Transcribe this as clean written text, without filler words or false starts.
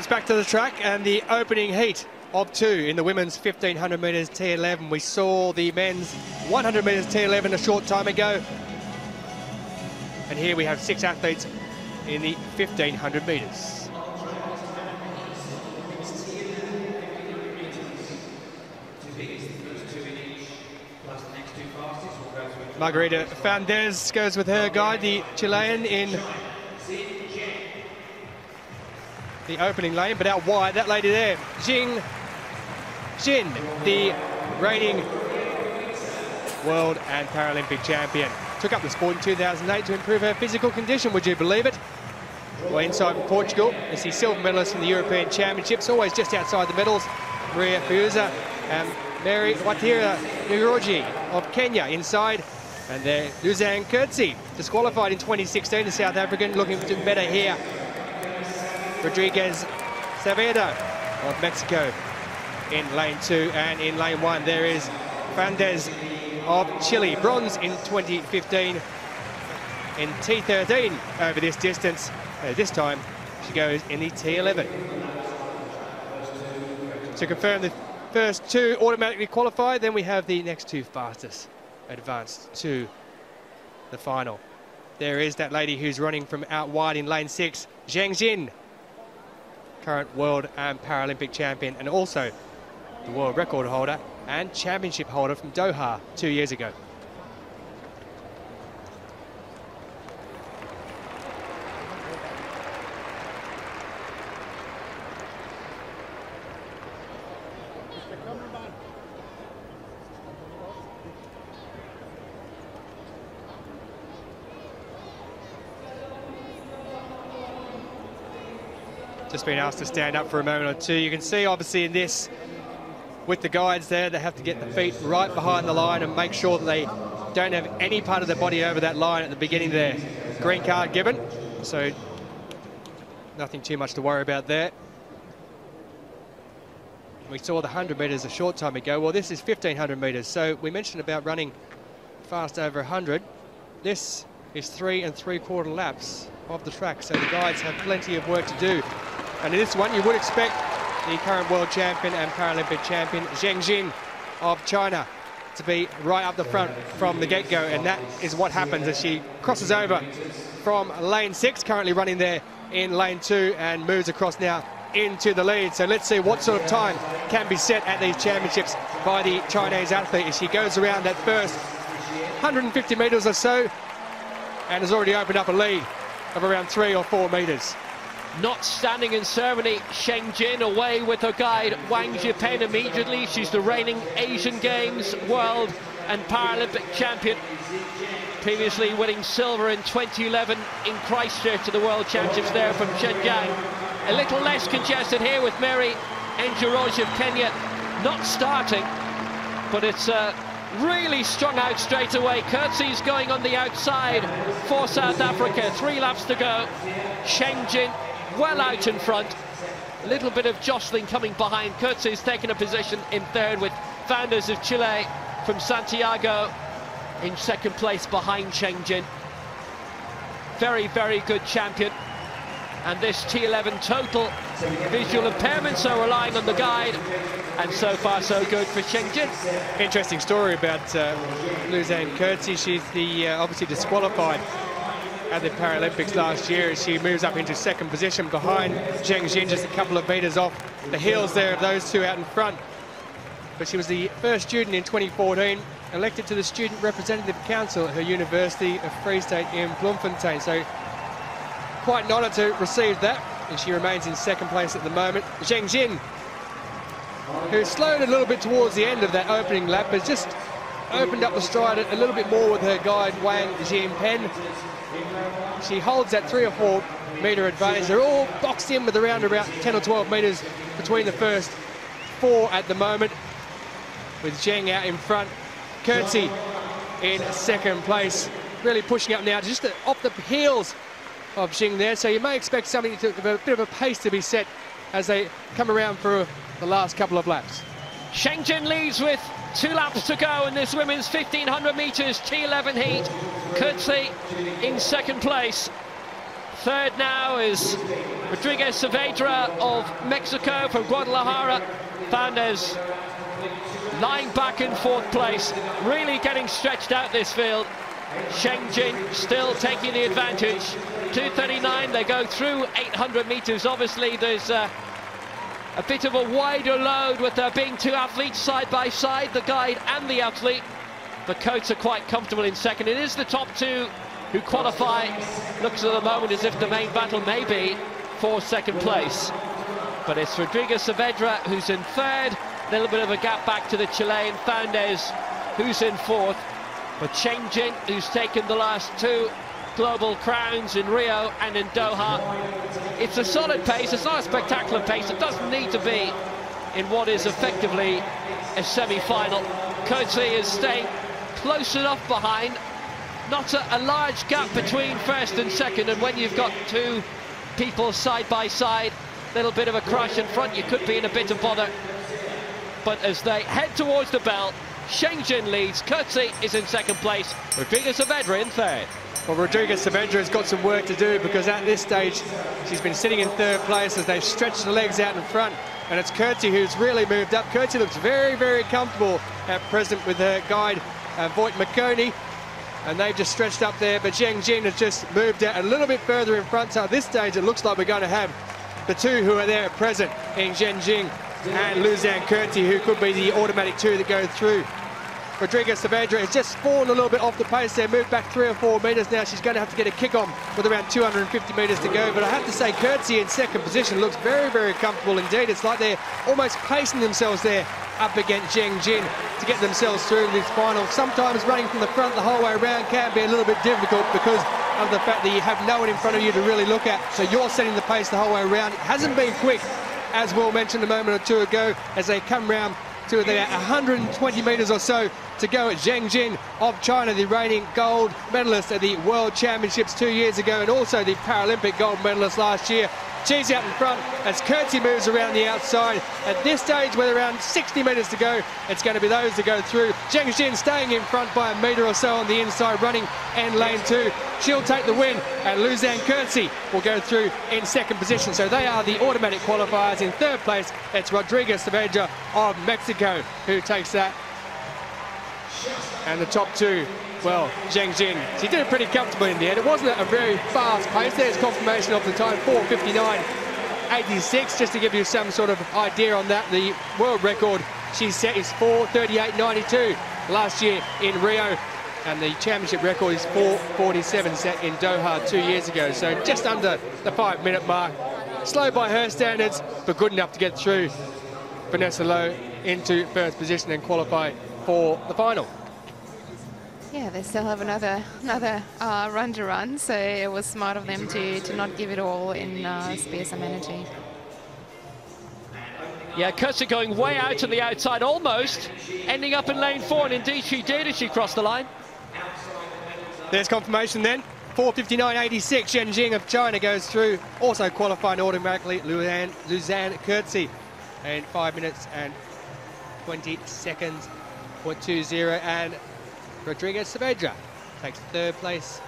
It's back to the track and the opening heat of 2 in the women's 1500 metres T11. We saw the men's 100 metres T11 a short time ago. And here we have 6 athletes in the 1500 metres. Margarita FAUNDEZ goes with her guide, the Chilean, in the opening lane, but out wide, that lady there, Jin ZHENG, the reigning world and Paralympic champion. Took up the sport in 2008 to improve her physical condition, would you believe it? Well, inside Portugal is the silver medalist in the European Championships, always just outside the medals, FIUZA and Waithera NJOROGE of Kenya inside. And there, Louzanne COETZEE, disqualified in 2016, the South African, looking to do better here. SAAVEDRA of Mexico in lane 2, and in lane 1 there is FAUNDEZ of Chile, bronze in 2015 in T13 over this distance. This time she goes in the T11. To confirm the first 2 automatically qualified, then we have the next 2 fastest advanced to the final. There is that lady who's running from out wide in lane 6, Jin ZHENG, current world and Paralympic champion, and also the world record holder and championship holder from Doha 2 years ago. Just been asked to stand up for a moment or two. You can see obviously in this, with the guides there, they have to get the feet right behind the line and make sure that they don't have any part of their body over that line at the beginning there. Green card given, so nothing too much to worry about there. We saw the 100 metres a short time ago. Well, this is 1500 metres, so we mentioned about running fast over 100. This is 3 3/4 laps of the track, so the guides have plenty of work to do. And in this one, you would expect the current world champion and Paralympic champion, Jin ZHENG of China, to be right up the front from the get-go. And that is what happens as she crosses over from lane 6, currently running there in lane 2, and moves across now into the lead. So let's see what sort of time can be set at these championships by the Chinese athlete as she goes around that first 150 metres or so, and has already opened up a lead of around 3 or 4 metres. Not standing in ceremony, Jin ZHENG away with her guide Wang Jipen immediately. She's the reigning Asian Games world and Paralympic champion, previously winning silver in 2011 in Christchurch at the World Championships there from Shenyang. A little less congested here with Mary NJOROGE of Kenya not starting, but it's really strung out straight away. COETZEE's going on the outside for South Africa. 3 laps to go. Jin ZHENG well out in front. A little bit of jostling coming behind. COETZEE's taken a position in 3rd with FAUNDEZ of Chile from Santiago in 2nd place behind Jin ZHENG. Very, very good champion. And this T11 total visual impairment, so relying on the guide. And so far, so good for Jin ZHENG. Interesting story about Louzanne COETZEE. She's the obviously disqualified at the Paralympics last year as she moves up into 2nd position behind Jin ZHENG, just a couple of metres off the heels there of those 2 out in front. But she was the first student in 2014 elected to the Student Representative Council at her University of Free State in Bloemfontein. So quite an honour to receive that, and she remains in 2nd place at the moment. Jin ZHENG, who slowed a little bit towards the end of that opening lap, has just opened up the stride a little bit more with her guide Wang Jipen. She holds that 3 or 4 metre advantage. They're all boxed in with around about 10 or 12 metres between the first 4 at the moment, with ZHENG out in front. COETZEE in 2nd place, really pushing up now just off the heels of ZHENG there, so you may expect something to a bit of a pace to be set as they come around for the last couple of laps. Jin ZHENG leads with 2 laps to go in this women's 1500 metres T11 heat. COETZEE in 2nd place. Third now is Rodriguez-Saavedra of Mexico from Guadalajara. FAUNDEZ lying back in fourth place, really getting stretched out this field. Zheng Jin still taking the advantage. 2:39, they go through 800 meters. Obviously there's a bit of a wider load with there being two athletes side by side, the guide and the athlete. The coats are quite comfortable in second. It is the top two who qualify. Looks at the moment as if the main battle may be for second place. But it's Rodriguez-Saavedra who's in third. A little bit of a gap back to the Chilean FAUNDEZ who's in fourth. But Zheng Jin, who's taken the last two global crowns in Rio and in Doha. It's a solid pace, it's not a spectacular pace. It doesn't need to be in what is effectively a semi-final. COETZEE is staying close enough behind. Not a large gap between first and second, and when you've got two people side by side, a little bit of a crush in front, you could be in a bit of bother. But as they head towards the bell, Zheng Jin leads, COETZEE is in second place, Rodriguez-Saavedra in third. Well, Rodriguez-Saavedra has got some work to do, because at this stage she's been sitting in third place as they've stretched the legs out in front, and it's COETZEE who's really moved up. COETZEE looks very, very comfortable at present with her guide, Waithera, and they've just stretched up there, but Zheng Jin has just moved out a little bit further in front. So at this stage it looks like we're going to have the two who are there at present in Zheng Jin and Louzanne COETZEE, who could be the automatic two that go through. Rodriguez-Saavedra has just fallen a little bit off the pace there, moved back 3 or 4 metres now. She's going to have to get a kick on with around 250 metres to go. But I have to say, COETZEE in second position looks very, very comfortable indeed. It's like they're almost pacing themselves there up against Zheng Jin to get themselves through this final. Sometimes running from the front the whole way around can be a little bit difficult because of the fact that you have no one in front of you to really look at. So you're setting the pace the whole way around. It hasn't been quick, as Will mentioned a moment or two ago, as they come round to the 120 metres or so to go at Zheng Jin of China, the reigning gold medalist at the World Championships 2 years ago, and also the Paralympic gold medalist last year. She's out in front as COETZEE moves around the outside. At this stage, with around 60 metres to go, it's going to be those that go through. Zheng Jin staying in front by a metre or so on the inside, running end lane 2. She'll take the win, and Louzanne COETZEE will go through in second position. So they are the automatic qualifiers. In third place, it's Rodriguez-Saavedra of Mexico who takes that. And the top two, well, Zheng Jin, she did it pretty comfortably in the end. It wasn't a very fast pace. There's confirmation of the time, 4:59.86, just to give you some sort of idea on that. The world record she set is 4:38.92 last year in Rio, and the championship record is 4:47 set in Doha 2 years ago. So just under the 5-minute mark. Slow by her standards, but good enough to get through Vanessa Lowe into first position and qualify for the final. Yeah, they still have another run to run, so it was smart of them to not give it all in spare some energy. Yeah, COETZEE going way out to the outside, almost ending up in lane 4, and indeed she did as she crossed the line. There's confirmation then. 4:59.86, Zheng Jin of China goes through, also qualifying automatically Louzanne COETZEE in 5 minutes and 20 seconds. .20, and Rodriguez-Saavedra takes third place